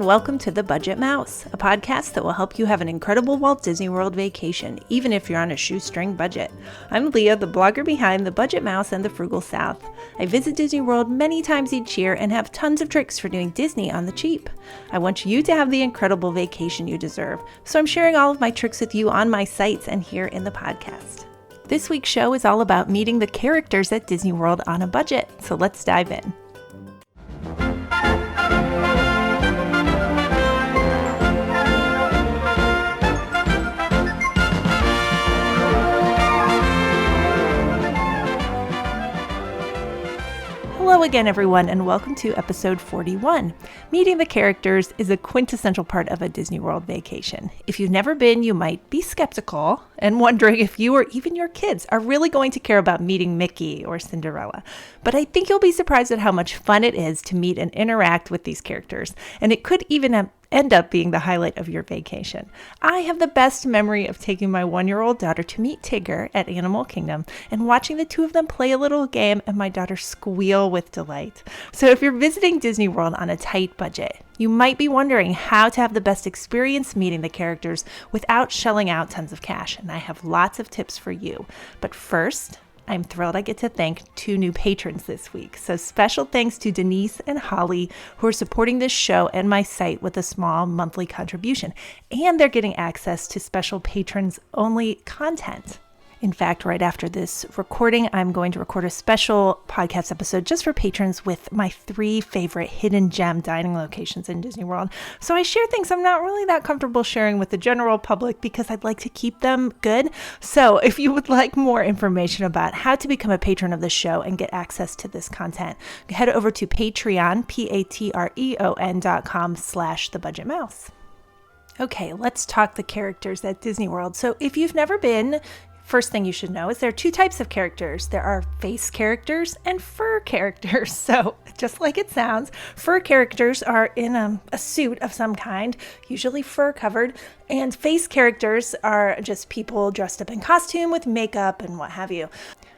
and welcome to The Budget Mouse, a podcast that will help you have an incredible Walt Disney World vacation, even if you're on a shoestring budget. I'm Leah, the blogger behind The Budget Mouse and The Frugal South. I visit Disney World many times each year and have tons of tricks for doing Disney on the cheap. I want you to have the incredible vacation you deserve, so I'm sharing all of my tricks with you on my sites and here in the podcast. This week's show is all about meeting the characters at Disney World on a budget, so let's dive in. Hello again, everyone, and welcome to episode 41. Meeting the characters is a quintessential part of a Disney World vacation. If you've never been, you might be skeptical and wondering if you or even your kids are really going to care about meeting Mickey or Cinderella. But I think you'll be surprised at how much fun it is to meet and interact with these characters, and it could even end up being the highlight of your vacation. I have the best memory of taking my 1-year-old daughter to meet Tigger at Animal Kingdom and watching the two of them play a little game and my daughter squeal with delight. So if you're visiting Disney World on a tight budget, you might be wondering how to have the best experience meeting the characters without shelling out tons of cash, and I have lots of tips for you. But first, I'm thrilled I get to thank 2 new patrons this week. So special thanks to Denise and Holly, who are supporting this show and my site with a small monthly contribution. And they're getting access to special patrons-only content. In fact, right after this recording, I'm going to record a special podcast episode just for patrons with my 3 favorite hidden gem dining locations in Disney World. So I share things I'm not really that comfortable sharing with the general public because I'd like to keep them good. So if you would like more information about how to become a patron of the show and get access to this content, head over to Patreon, patreon.com/thebudgetmouse. Okay, let's talk the characters at Disney World. So if you've never been, first thing you should know is there are 2 types of characters. There are face characters and fur characters. So just like it sounds, fur characters are in a suit of some kind, usually fur covered, and face characters are just people dressed up in costume with makeup and what have you.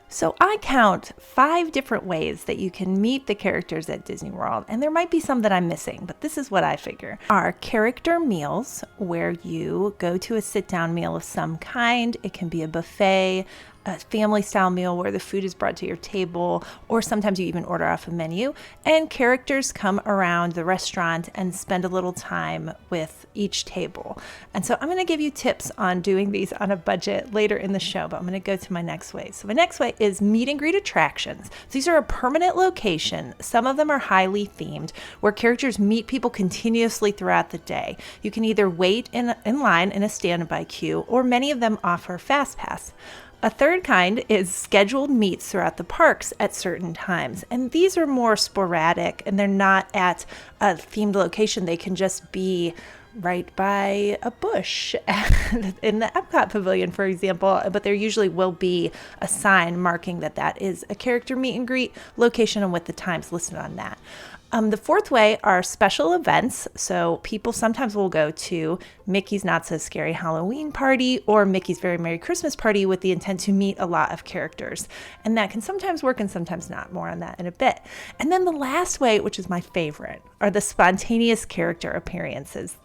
So I count 5 different ways that you can meet the characters at Disney World, and there might be some that I'm missing, but this is what I figure. Are character meals, where you go to a sit-down meal of some kind. It can be a buffet, a family-style meal where the food is brought to your table, or sometimes you even order off a menu, and characters come around the restaurant and spend a little time with each table. And so I'm going to give you tips on doing these on a budget later in the show, but I'm going to go to my next way. So my next way is meet and greet attractions. These are a permanent location. Some of them are highly themed, where characters meet people continuously throughout the day. You can either wait in line in a standby queue, or many of them offer Fast Pass. A third kind is scheduled meets throughout the parks at certain times. And these are more sporadic and they're not at a themed location. They can just be right by a bush in the Epcot Pavilion, for example. But there usually will be a sign marking that that is a character meet and greet location and with the times listed on that. The fourth way are special events. So people sometimes will go to Mickey's Not So Scary Halloween Party or Mickey's Very Merry Christmas Party with the intent to meet a lot of characters. And that can sometimes work and sometimes not. More on that in a bit. And then the last way, which is my favorite, are the spontaneous character appearances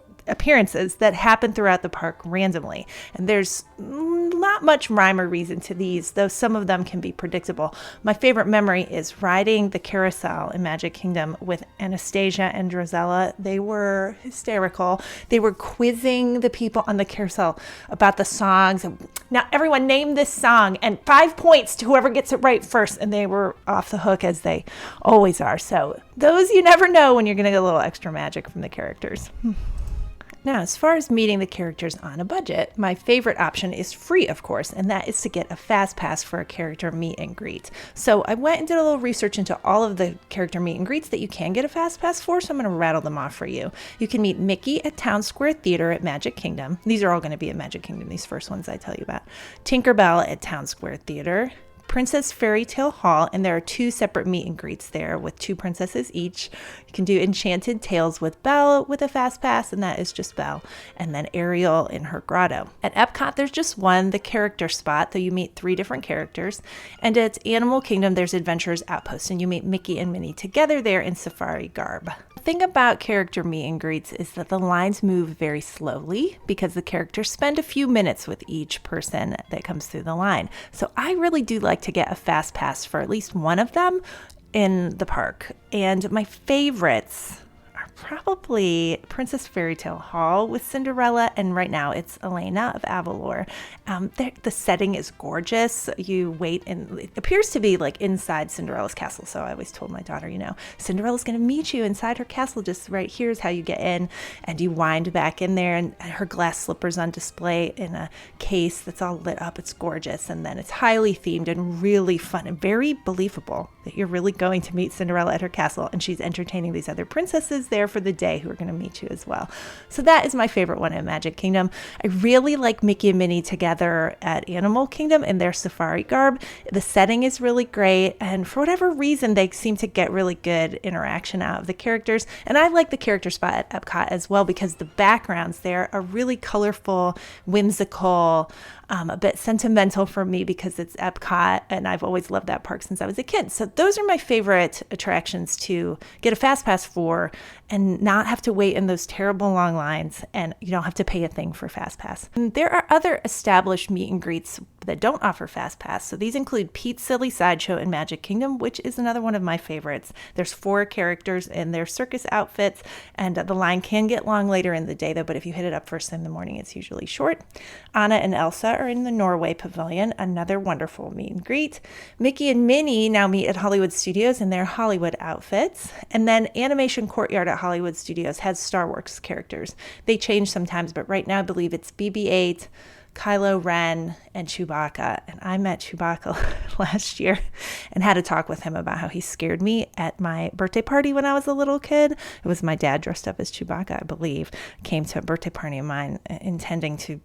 that happen throughout the park randomly. And there's not much rhyme or reason to these, though some of them can be predictable. My favorite memory is riding the carousel in Magic Kingdom with Anastasia and Drizella. They were hysterical. They were quizzing the people on the carousel about the songs. Now everyone name this song and 5 points to whoever gets it right first. And they were off the hook, as they always are. So those you never know when you're going to get a little extra magic from the characters. Now, as far as meeting the characters on a budget, my favorite option is free, of course, and that is to get a Fast Pass for a character meet and greet. So I went and did a little research into all of the character meet and greets that you can get a Fast Pass for, so I'm going to rattle them off for you. You can meet Mickey at Town Square Theater at Magic Kingdom. These are all going to be at Magic Kingdom, these first ones I tell you about. Tinkerbell at Town Square Theater. Princess Fairy Tale Hall, and there are 2 separate meet and greets there with 2 princesses each. You can do Enchanted Tales with Belle with a Fast Pass, and that is just Belle, and then Ariel in her grotto. At Epcot, there's just one, the character spot, though you meet 3 different characters. And at Animal Kingdom, there's Adventurers Outpost, and you meet Mickey and Minnie together there in safari garb. The thing about character meet and greets is that the lines move very slowly because the characters spend a few minutes with each person that comes through the line. So I really do like to get a fast pass for at least one of them in the park. And my favorites are probably Princess Fairy Tale Hall with Cinderella, and right now it's Elena of Avalor. The setting is gorgeous. You wait, and it appears to be like inside Cinderella's castle. So I always told my daughter, Cinderella's going to meet you inside her castle. Just right here's how you get in, and you wind back in there, and her glass slippers on display in a case that's all lit up. It's gorgeous, and then it's highly themed and really fun and very believable that you're really going to meet Cinderella at her castle, and she's entertaining these other princesses there for the day who are going to meet you as well. So that is my favorite one in Magic Kingdom. I really like Mickey and Minnie together at Animal Kingdom in their safari garb. The setting is really great, and for whatever reason, they seem to get really good interaction out of the characters. And I like the character spot at Epcot as well because the backgrounds there are really colorful, whimsical, a bit sentimental for me because it's Epcot, and I've always loved that park since I was a kid. So those are my favorite attractions to get a fast pass for and not have to wait in those terrible long lines, and you don't have to pay a thing for fast pass. And there are other established meet and greets that don't offer fast pass. So these include Pete's Silly Sideshow in Magic Kingdom, which is another one of my favorites. There's 4 characters in their circus outfits, and the line can get long later in the day though, but if you hit it up first thing in the morning, it's usually short. Anna and Elsa are in the Norway Pavilion, another wonderful meet and greet. Mickey and Minnie now meet at Hollywood Studios in their Hollywood outfits. And then Animation Courtyard at Hollywood Studios has Star Wars characters. They change sometimes, but right now I believe it's BB-8, Kylo Ren, and Chewbacca. And I met Chewbacca last year and had a talk with him about how he scared me at my birthday party when I was a little kid. It was my dad dressed up as Chewbacca, I believe, came to a birthday party of mine intending to,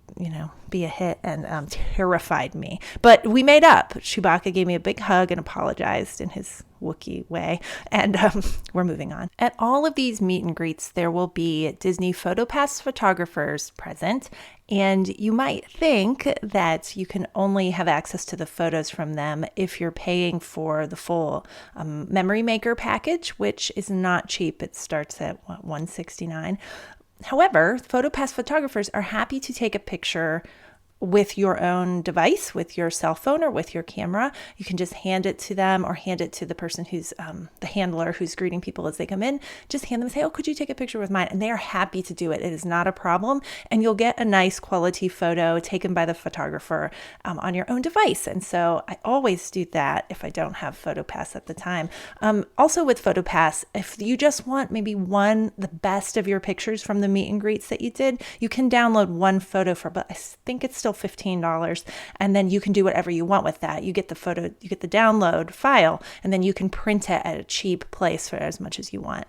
be a hit, and terrified me. But we made up. Chewbacca gave me a big hug and apologized in his Wookiee way, and we're moving on. At all of these meet and greets, there will be Disney PhotoPass photographers present, and you might think that you can only have access to the photos from them if you're paying for the full Memory Maker package, which is not cheap. It starts at $169. However, PhotoPass photographers are happy to take a picture with your own device, with your cell phone or with your camera. You can just hand it to them or hand it to the person who's the handler who's greeting people as they come in. Just hand them and say, could you take a picture with mine? And they are happy to do it. It is not a problem. And you'll get a nice quality photo taken by the photographer on your own device. And so I always do that if I don't have PhotoPass at the time. Also with PhotoPass, if you just want maybe the best of your pictures from the meet and greets that you did, you can download one photo but I think it's still $15, and then you can do whatever you want with that. You get the photo, you get the download file, and then you can print it at a cheap place for as much as you want,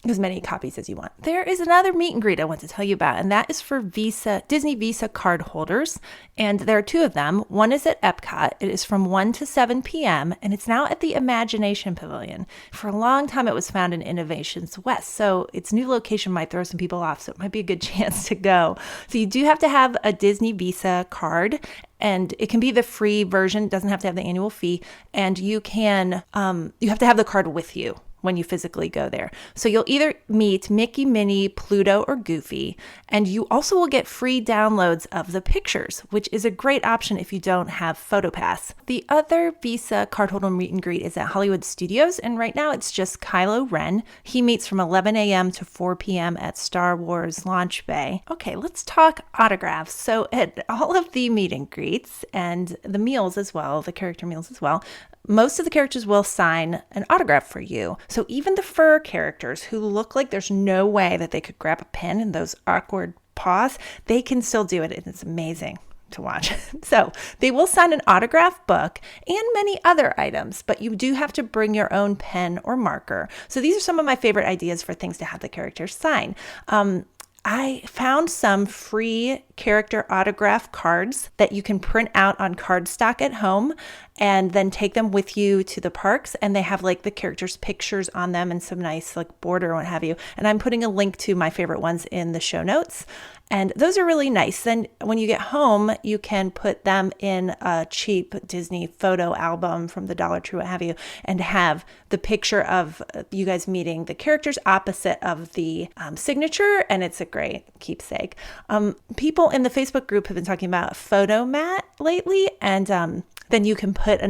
as many copies as you want. There is another meet and greet I want to tell you about, and that is for Disney Visa card holders, and there are 2 of them. One is at Epcot. It is from 1 to 7 p.m., and it's now at the Imagination Pavilion. For a long time, it was found in Innovations West, so its new location might throw some people off, so it might be a good chance to go. So you do have to have a Disney Visa card, and it can be the free version. It doesn't have to have the annual fee, and you have to have the card with you when you physically go there. So you'll either meet Mickey, Minnie, Pluto, or Goofy, and you also will get free downloads of the pictures, which is a great option if you don't have PhotoPass. The other Visa cardholder meet and greet is at Hollywood Studios, and right now it's just Kylo Ren. He meets from 11 a.m. to 4 p.m. at Star Wars Launch Bay. Okay, let's talk autographs. So at all of the meet and greets and the meals as well, the character meals as well, most of the characters will sign an autograph for you. So even the fur characters who look like there's no way that they could grab a pen in those awkward paws, they can still do it, and it's amazing to watch. So they will sign an autograph book and many other items, but you do have to bring your own pen or marker. So these are some of my favorite ideas for things to have the characters sign. I found some free character autograph cards that you can print out on cardstock at home, and then take them with you to the parks. And they have like the characters' pictures on them and some nice like border and what have you. And I'm putting a link to my favorite ones in the show notes. And those are really nice. Then when you get home, you can put them in a cheap Disney photo album from the Dollar Tree, what have you, and have the picture of you guys meeting the characters opposite of the signature. And it's a great keepsake. People in the Facebook group have been talking about photo mat lately. And then you can put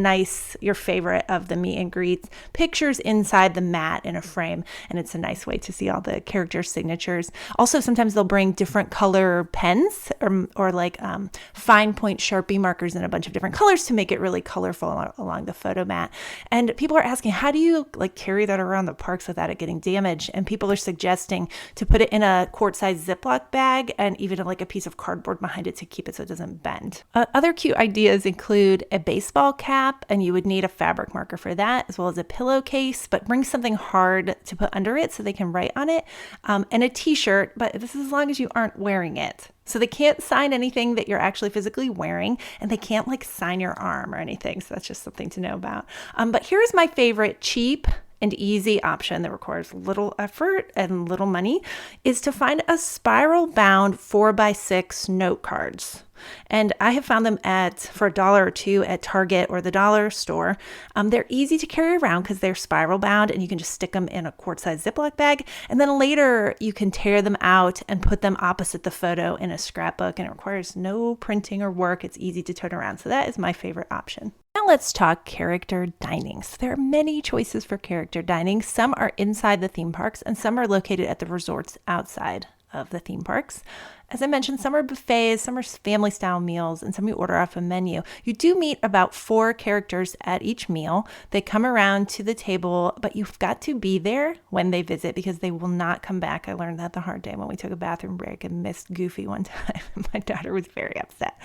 your favorite of the meet and greets pictures inside the mat in a frame. And it's a nice way to see all the character signatures. Also, sometimes they'll bring different color pens or like fine point Sharpie markers in a bunch of different colors to make it really colorful along the photo mat. And people are asking, how do you like carry that around the parks without it getting damaged? And people are suggesting to put it in a quart-sized Ziploc bag and even like a piece of cardboard behind it to keep it so it doesn't bend. Other cute ideas include a baseball cap, and you would need a fabric marker for that, as well as a pillowcase, but bring something hard to put under it so they can write on it, and a t-shirt, but this is as long as you aren't wearing it. So they can't sign anything that you're actually physically wearing, and they can't like sign your arm or anything. So that's just something to know about. But here's my favorite cheap and easy option that requires little effort and little money, is to find a spiral bound 4x6 note cards. And I have found them for $1 or $2 at Target or the dollar store. They're easy to carry around because they're spiral bound, and you can just stick them in a quart-sized Ziploc bag. And then later you can tear them out and put them opposite the photo in a scrapbook, and it requires no printing or work. It's easy to turn around. So that is my favorite option. Now let's talk character dining. So there are many choices for character dining. Some are inside the theme parks, and some are located at the resorts outside of the theme parks. As I mentioned, some are buffets, some are family style meals, and some you order off a menu. You do meet about 4 characters at each meal. They come around to the table, but you've got to be there when they visit because they will not come back. I learned that the hard day when we took a bathroom break and missed Goofy one time. My daughter was very upset.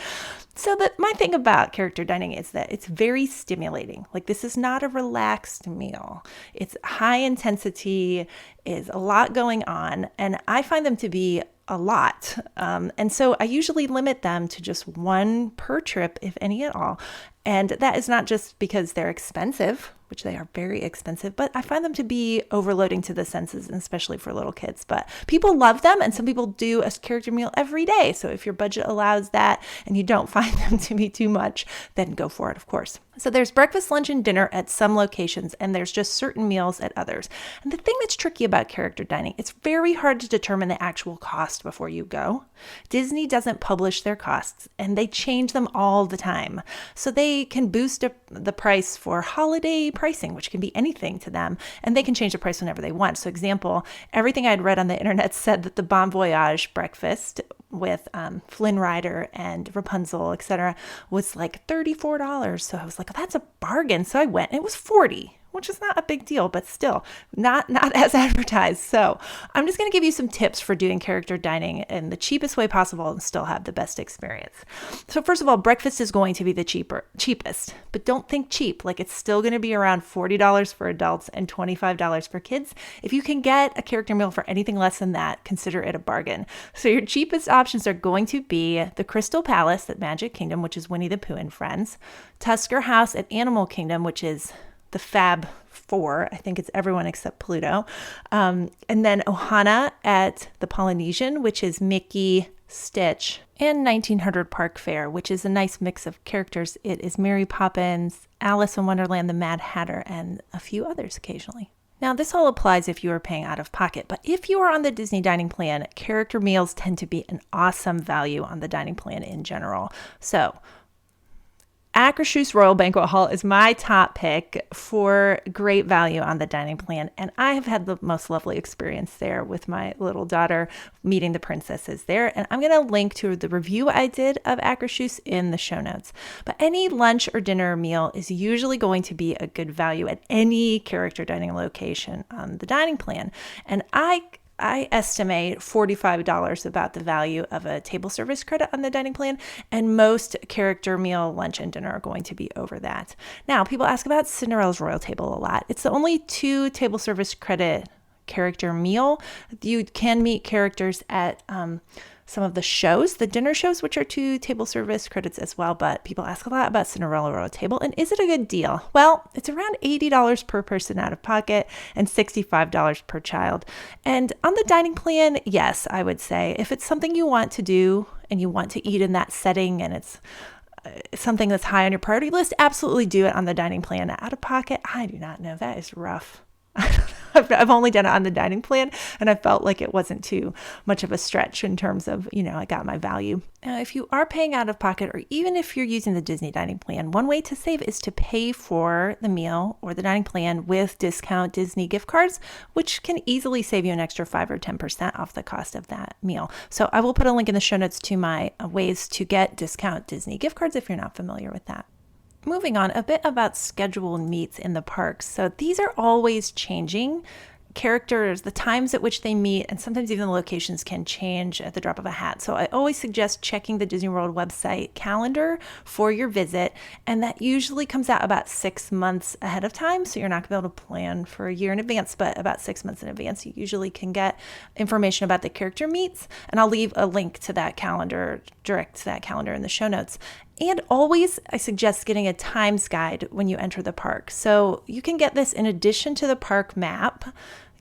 So my thing about character dining is that it's very stimulating. Like, this is not a relaxed meal. It's high intensity, is a lot going on, and I find them to be a lot. And so I usually limit them to just 1 per trip, if any at all. And that is not just because they're expensive, which they are very expensive, but I find them to be overloading to the senses, and especially for little kids. But people love them, and some people do a character meal every day. So if your budget allows that and you don't find them to be too much, then go for it, of course. So there's breakfast, lunch, and dinner at some locations, and there's just certain meals at others. And the thing that's tricky about character dining, it's very hard to determine the actual cost before you go. Disney doesn't publish their costs, and they change them all the time. So they can boost the price for holiday pricing, which can be anything to them, and they can change the price whenever they want. So example, everything I'd read on the internet said that the Bon Voyage breakfast with Flynn Rider and Rapunzel, etc., was like $34. So I was like, oh, that's a bargain. So I went, and it was $40, which is not a big deal, but still not as advertised. So I'm just going to give you some tips for doing character dining in the cheapest way possible and still have the best experience. So first of all, breakfast is going to be the cheapest, but don't think cheap. Like, it's still going to be around $40 for adults and $25 for kids. If you can get a character meal for anything less than that, consider it a bargain. So your cheapest options are going to be the Crystal Palace at Magic Kingdom, which is Winnie the Pooh and Friends, Tusker House at Animal Kingdom, which is the Fab Four. I think it's everyone except Pluto. And then Ohana at the Polynesian, which is Mickey, Stitch, and 1900 Park Fair, which is a nice mix of characters. It is Mary Poppins, Alice in Wonderland, the Mad Hatter, and a few others occasionally. Now, this all applies if you are paying out of pocket, but if you are on the Disney dining plan, character meals tend to be an awesome value on the dining plan in general. So Akershus Royal Banquet Hall is my top pick for great value on the dining plan, and I have had the most lovely experience there with my little daughter meeting the princesses there, and I'm going to link to the review I did of Akershus in the show notes. But any lunch or dinner meal is usually going to be a good value at any character dining location on the dining plan, and I estimate $45 about the value of a table service credit on the dining plan, and most character meal, lunch, and dinner are going to be over that. Now, people ask about Cinderella's Royal Table a lot. It's the only 2 table service credit character meal. You can meet characters at some of the shows, the dinner shows, which are 2 table service credits as well. But people ask a lot about Cinderella Royal Table. And is it a good deal? Well, it's around $80 per person out of pocket and $65 per child. And on the dining plan, yes, I would say if it's something you want to do and you want to eat in that setting and it's something that's high on your priority list, absolutely do it on the dining plan. Out of pocket, I do not know. That is rough. I've only done it on the dining plan, and I felt like it wasn't too much of a stretch in terms of, I got my value. Now, if you are paying out of pocket, or even if you're using the Disney dining plan, one way to save is to pay for the meal or the dining plan with discount Disney gift cards, which can easily save you an extra 5 or 10% off the cost of that meal. So I will put a link in the show notes to my ways to get discount Disney gift cards if you're not familiar with that. Moving on, a bit about scheduled meets in the parks. So these are always changing. Characters, the times at which they meet, and sometimes even the locations can change at the drop of a hat. So I always suggest checking the Disney World website calendar for your visit, and that usually comes out about 6 months ahead of time. So you're not going to be able to plan for a year in advance, but about 6 months in advance, you usually can get information about the character meets, and I'll leave a link to that calendar, direct to that calendar in the show notes. And always, I suggest getting a times guide when you enter the park. So you can get this in addition to the park map.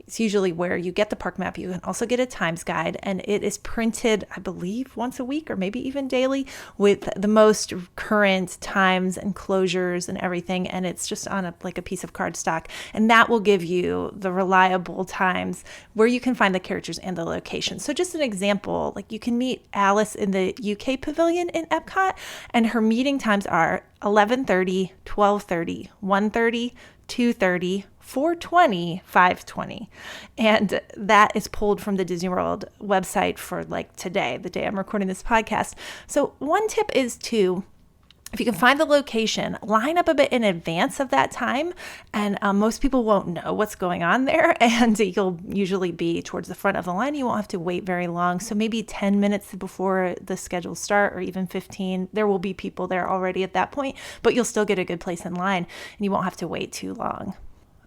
It's usually where you get the park map. You can also get a times guide, and it is printed, I believe, once a week or maybe even daily with the most current times and closures and everything. And it's just on a piece of cardstock. And that will give you the reliable times where you can find the characters and the location. So just an example, you can meet Alice in the UK pavilion in Epcot, and her meeting times are 11:30, 12:30, 1:30, 2:30, 4:20, 5:20. And that is pulled from the Disney World website for today, the day I'm recording this podcast. So one tip is if you can find the location, line up a bit in advance of that time. And most people won't know what's going on there. And you'll usually be towards the front of the line. You won't have to wait very long. So maybe 10 minutes before the schedule start, or even 15, there will be people there already at that point, but you'll still get a good place in line and you won't have to wait too long.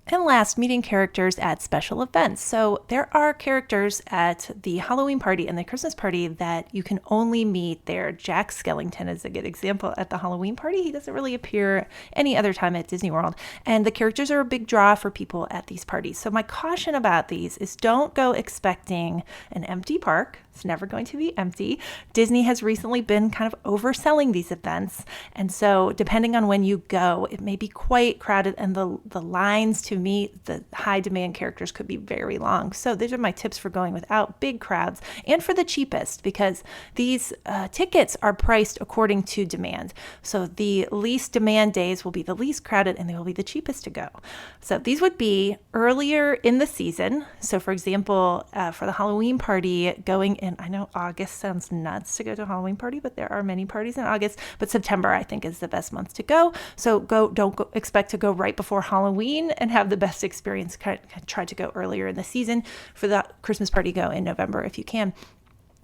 And last, meeting characters at special events. So there are characters at the Halloween party and the Christmas party that you can only meet there. Jack Skellington is a good example at the Halloween party. He doesn't really appear any other time at Disney World. And the characters are a big draw for people at these parties. So my caution about these is don't go expecting an empty park. It's never going to be empty. Disney has recently been kind of overselling these events. And so depending on when you go, it may be quite crowded, and the lines to meet the high demand characters could be very long. So these are my tips for going without big crowds and for the cheapest, because these tickets are priced according to demand. So the least demand days will be the least crowded and they will be the cheapest to go. So these would be earlier in the season. So for example, for the Halloween party, going in, I know August sounds nuts to go to a Halloween party, but there are many parties in August, but September I think is the best month to go. So don't expect to go right before Halloween and have the best experience. Try to go earlier in the season. For the Christmas party, go in November if you can.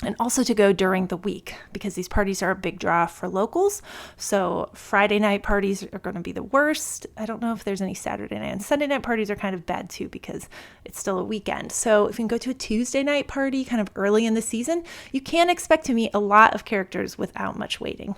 And also to go during the week, because these parties are a big draw for locals. So Friday night parties are going to be the worst. I don't know if there's any Saturday night. And Sunday night parties are kind of bad too, because it's still a weekend. So if you can go to a Tuesday night party kind of early in the season, you can expect to meet a lot of characters without much waiting.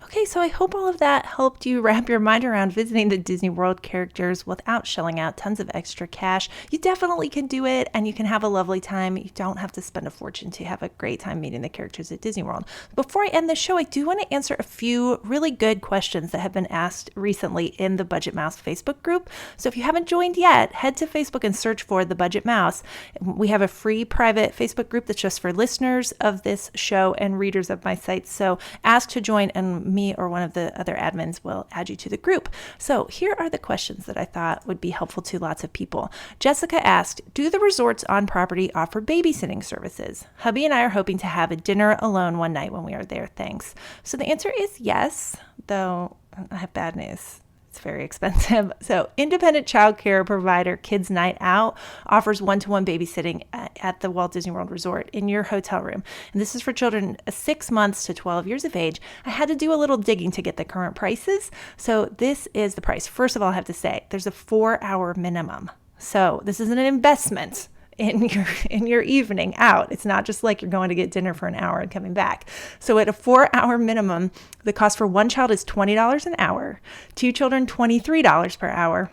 Okay, so I hope all of that helped you wrap your mind around visiting the Disney World characters without shelling out tons of extra cash. You definitely can do it, and you can have a lovely time. You don't have to spend a fortune to have a great time meeting the characters at Disney World. Before I end the show, I do want to answer a few really good questions that have been asked recently in the Budget Mouse Facebook group. So if you haven't joined yet, head to Facebook and search for the Budget Mouse. We have a free private Facebook group that's just for listeners of this show and readers of my site. So ask to join, and me or one of the other admins will add you to the group. So here are the questions that I thought would be helpful to lots of people. Jessica asked, do the resorts on property offer babysitting services? Hubby and I are hoping to have a dinner alone one night when we are there. Thanks. So the answer is yes, though I have bad news. It's very expensive. So independent childcare provider Kids Night Out offers one-to-one babysitting at the Walt Disney World Resort in your hotel room. And this is for children 6 months to 12 years of age. I had to do a little digging to get the current prices. So this is the price. First of all, I have to say there's a 4-hour minimum. So this is an investment in your evening out. It's not just like you're going to get dinner for an hour and coming back. So at a 4-hour minimum, the cost for one child is $20 an hour, two children $23 per hour,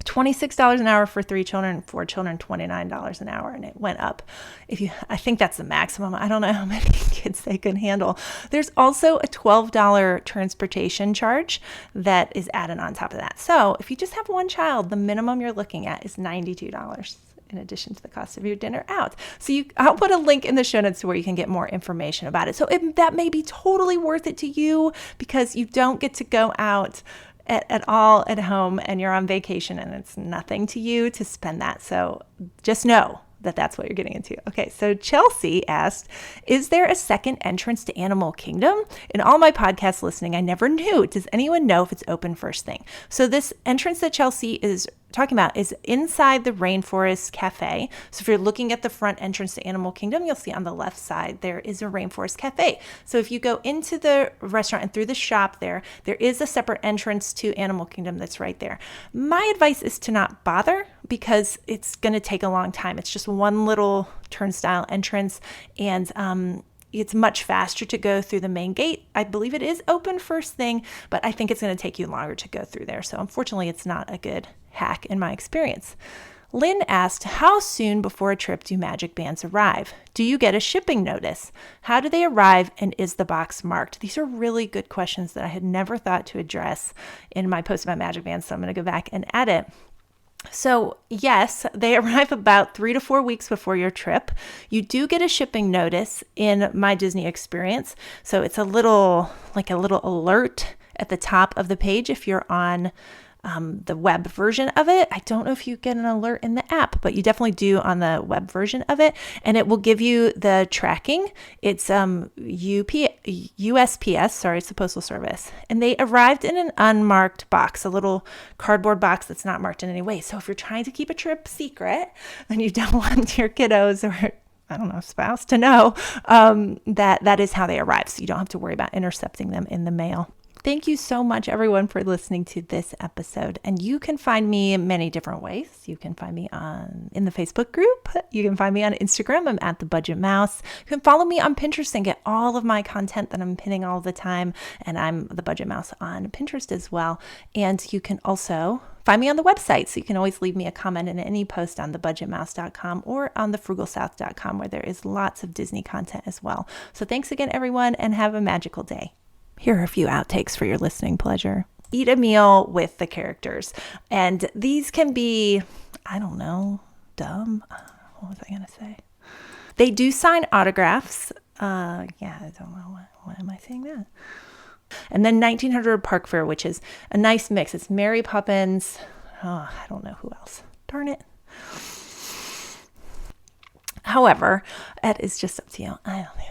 $26 an hour for 3 children, 4 children, $29 an hour. And it went up. I think that's the maximum. I don't know how many kids they can handle. There's also a $12 transportation charge that is added on top of that. So if you just have one child, the minimum you're looking at is $92 in addition to the cost of your dinner out. So I'll put a link in the show notes where you can get more information about it. So that may be totally worth it to you because you don't get to go out at all at home and you're on vacation and it's nothing to you to spend that. So just know that that's what you're getting into. Okay, so Chelsea asked, is there a second entrance to Animal Kingdom? In all my podcast listening, I never knew. Does anyone know if it's open first thing? So this entrance that Chelsea is talking about is inside the Rainforest Cafe. So if you're looking at the front entrance to Animal Kingdom, you'll see on the left side there is a Rainforest Cafe. So if you go into the restaurant and through the shop there is a separate entrance to Animal Kingdom that's right there. My advice is to not bother because it's going to take a long time. It's just one little turnstile entrance, and it's much faster to go through the main gate. I believe it is open first thing, but I think it's going to take you longer to go through there. So unfortunately, it's not a good hack in my experience. Lynn asked, how soon before a trip do magic bands arrive? Do you get a shipping notice? How do they arrive, and is the box marked? These are really good questions that I had never thought to address in my post about magic bands, so I'm going to go back and edit. So yes, they arrive about 3 to 4 weeks before your trip. You do get a shipping notice in My Disney Experience. So it's a little alert at the top of the page if you're on the web version of it. I don't know if you get an alert in the app, but you definitely do on the web version of it. And it will give you the tracking. It's USPS, sorry, it's the Postal Service. And they arrived in an unmarked box, a little cardboard box that's not marked in any way. So if you're trying to keep a trip secret and you don't want your kiddos or spouse to know, that is how they arrive. So you don't have to worry about intercepting them in the mail. Thank you so much, everyone, for listening to this episode. And you can find me in many different ways. You can find me in the Facebook group. You can find me on Instagram. I'm at The Budget Mouse. You can follow me on Pinterest and get all of my content that I'm pinning all the time. And I'm The Budget Mouse on Pinterest as well. And you can also find me on the website. So you can always leave me a comment in any post on thebudgetmouse.com or on thefrugalsouth.com, where there is lots of Disney content as well. So thanks again, everyone, and have a magical day. Here are a few outtakes for your listening pleasure. Eat a meal with the characters. And these can be, dumb. What was I going to say? They do sign autographs. I don't know. Why am I saying that? And then 1900 Park Fair, which is a nice mix. It's Mary Poppins. I don't know who else. Darn it. However, that is just up to you. I don't know.